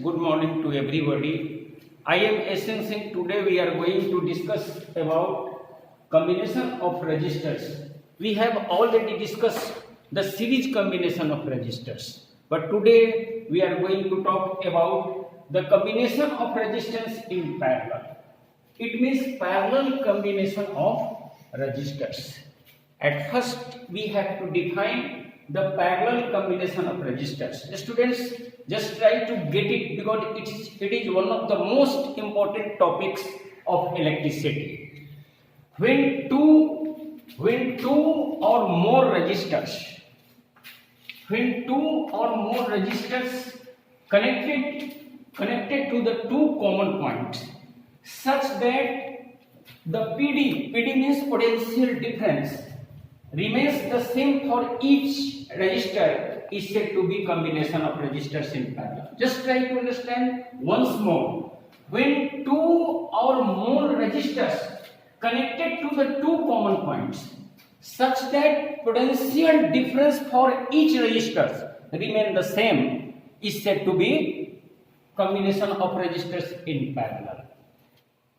good morning to everybody. I am SN Singh. Today we are going to discuss about combination of resistors. We have already discussed the series combination of resistors, but today we are going to talk about the combination of resistance in parallel. It means parallel combination of resistors. At first we have to define the parallel combination of resistors. Students, just try to get it because it is one of the most important topics of electricity. When two or more resistors connected to the two common points such that the PD means potential difference remains the same for each resistor is said to be combination of resistors in parallel. Just try to understand once more. When two or more resistors connected to the two common points such that potential difference for each resistor remain the same is said to be combination of resistors in parallel.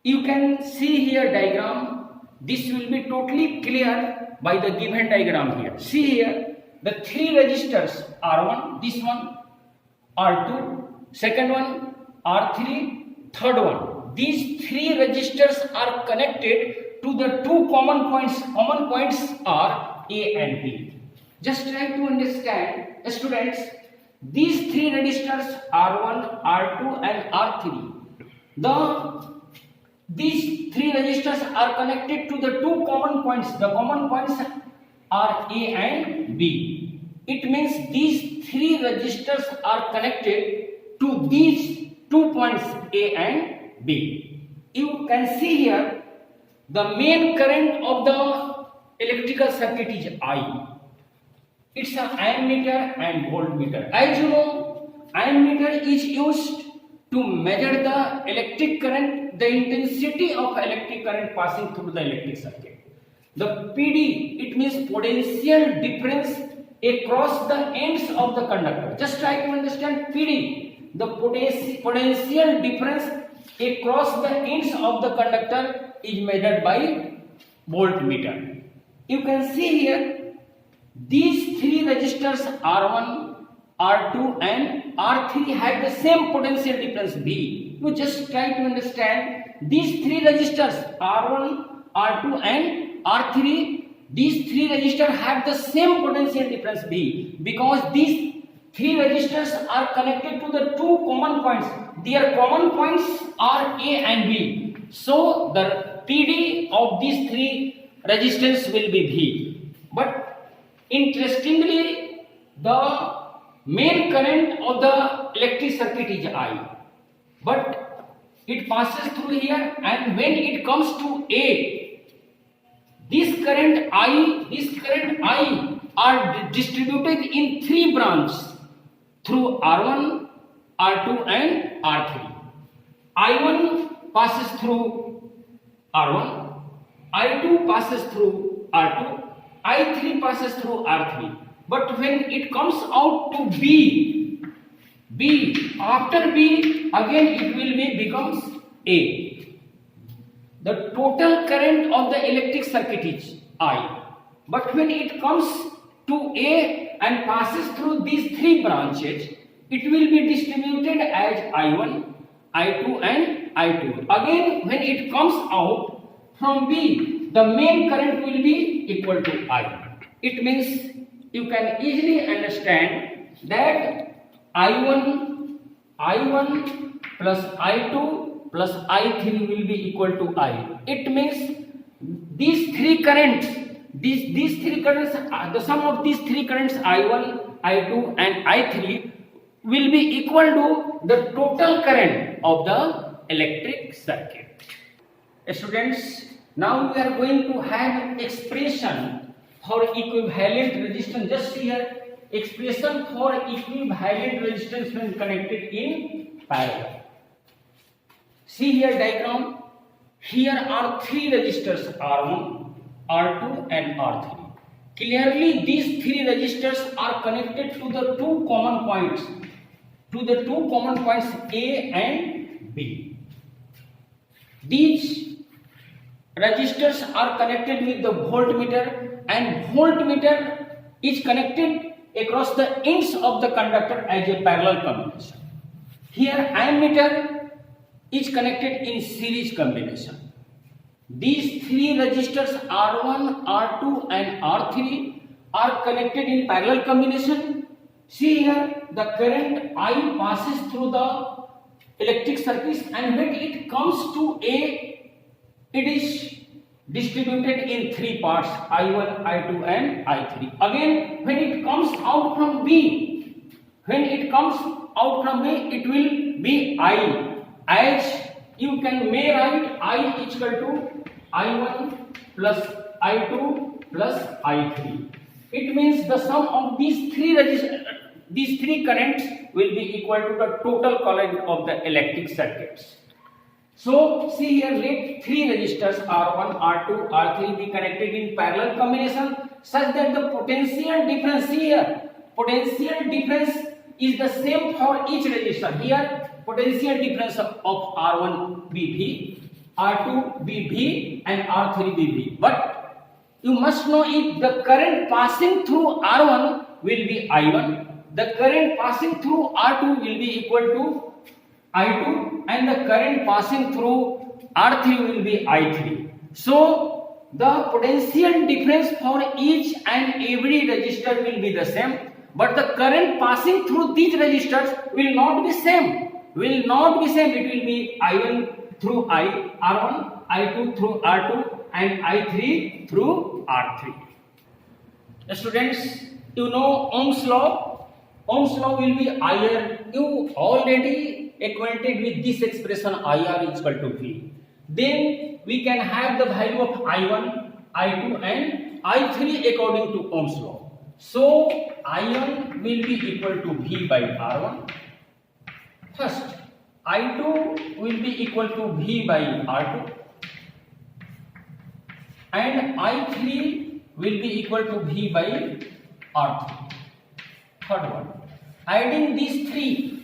You can see here diagram. This will be totally clear by the given diagram here. See here, the three resistors R1, this one, R2, second one, R3, third one. These three resistors are connected to the two common points. Common points are A and B. Just try to understand, students, these three resistors R1, R2 and R3. These three resistors are connected to the two common points. The common points are A and B. It means these three resistors are connected to these 2 points A and B. You can see here the main current of the electrical circuit is I. It's an ammeter and voltmeter. As you know, ammeter is used to measure the electric current, the intensity of electric current passing through the electric circuit. The PD, it means potential difference across the ends of the conductor. Just try to understand PD, the potential difference across the ends of the conductor is measured by voltmeter. You can see here, these three resistors R1, R2 and R3 have the same potential difference B. You just try to understand these three resistors R1, R2 and R3. These three resistors have the same potential difference B because these three resistors are connected to the two common points. Their common points are A and B. So the PD of these three resistors will be V. But interestingly, the main current of the electric circuit is I, but it passes through here, and when it comes to A, this current I are distributed in three branches through R1, R2 and R3. I1 passes through R1, I2 passes through R2, I3 passes through R3. But when it comes out to B, after B, again it will becomes A. The total current of the electric circuit is I. But when it comes to A and passes through these three branches, it will be distributed as I1, I2 and I2. Again, when it comes out from B, the main current will be equal to I. It means you can easily understand that I1 plus I2 plus I3 will be equal to I. It means these three currents, the sum of these three currents I1, I2 and I3 will be equal to the total current of the electric circuit. Students, now we are going to have expression for equivalent resistance. Just here, expression for equivalent resistance when connected in parallel. See here diagram. Here are three resistors R1, R2 and R3. Clearly these three resistors are connected to the two common points to the two common points A and B. These resistors are connected with the voltmeter, and voltmeter is connected across the ends of the conductor as a parallel combination. Here ammeter is connected in series combination. These three resistors R1, R2 and R3 are connected in parallel combination. See here, the current I passes through the electric circuits, and when it comes to A, it is distributed in three parts, I1, I2 and I3. Again, when it comes out from B, it will be I, as you may write I equal to I1 plus I2 plus I3. It means the sum of these three currents will be equal to the total current of the electric circuits. So see here, let three resistors R1, R2, R3 be connected in parallel combination such that the potential difference here, is the same for each resistor. Here potential difference of R1 BV, R2 BV and R3 BV. But you must know if the current passing through R1 will be I1, the current passing through R2 will be equal to I2, and the current passing through R3 will be I3. So the potential difference for each and every resistor will be the same, but the current passing through these resistors will not be same. It will be I1 through R1, I2 through R2 and I3 through R3. Students, you know Ohm's law. Ohm's law will be IR. You already acquainted with this expression IR is equal to V. Then we can have the value of I1, I2 and I3 according to Ohm's law. So I1 will be equal to V by R1. First, I2 will be equal to V by R2. And I3 will be equal to V by R3. Third one, adding these three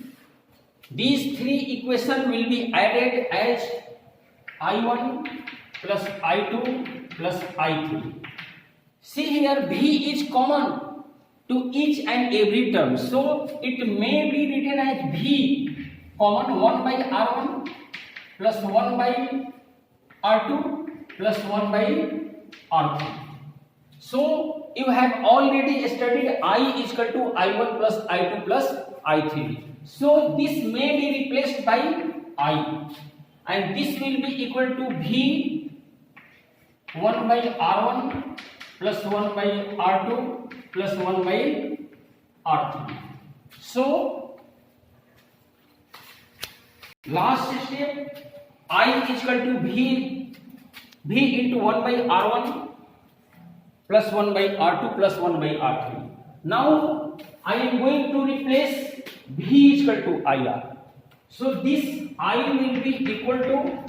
equations will be added as I1 plus I2 plus I3. See here, V is common to each and every term, so it may be written as V common 1 by R1 plus 1 by R2 plus 1 by R3. So you have already studied I is equal to I1 plus I2 plus I3. So this may be replaced by I, and this will be equal to V 1 by R1 plus 1 by R2 plus 1 by R3. So last step, I is equal to V into 1 by R1 plus 1 by R2 plus 1 by R3. Now I am going to replace V is equal to IR. So this I will be equal to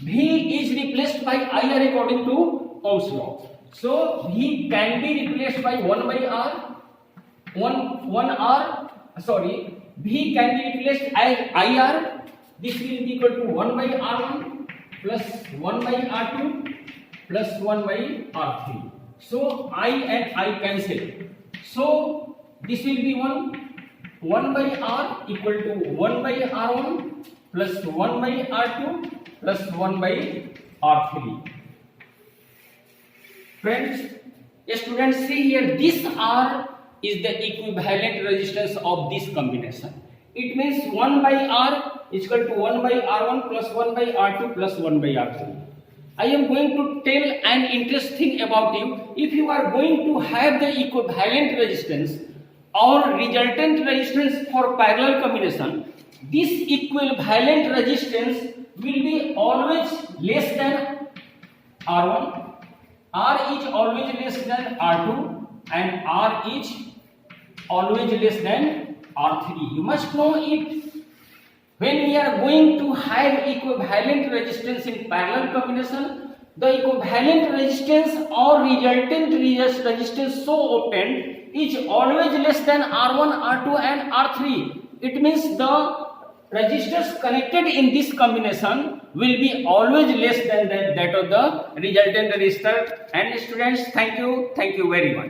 V is replaced by IR according to Ohm's law. So V can be replaced by 1 by R, V can be replaced as IR. This will be equal to 1 by R1 plus 1 by R2 plus 1 by R3. So I and I cancel. So this will be 1 by R equal to 1 by R1 plus 1 by R2 plus 1 by R3. Friends, students, see here, this R is the equivalent resistance of this combination. It means 1 by R is equal to 1 by R1 plus 1 by R2 plus 1 by R3. I am going to tell an interesting thing about you. If you are going to have the equivalent resistance or resultant resistance for parallel combination, this equivalent resistance will be always less than R1, R is always less than R2 and R is always less than R3. You must know it. When we are going to have equivalent resistance in parallel combination, the equivalent resistance or resultant resistance so obtained is always less than R1, R2 and R3. it means the registers connected in this combination will be always less than that of the resultant register. And students, thank you very much.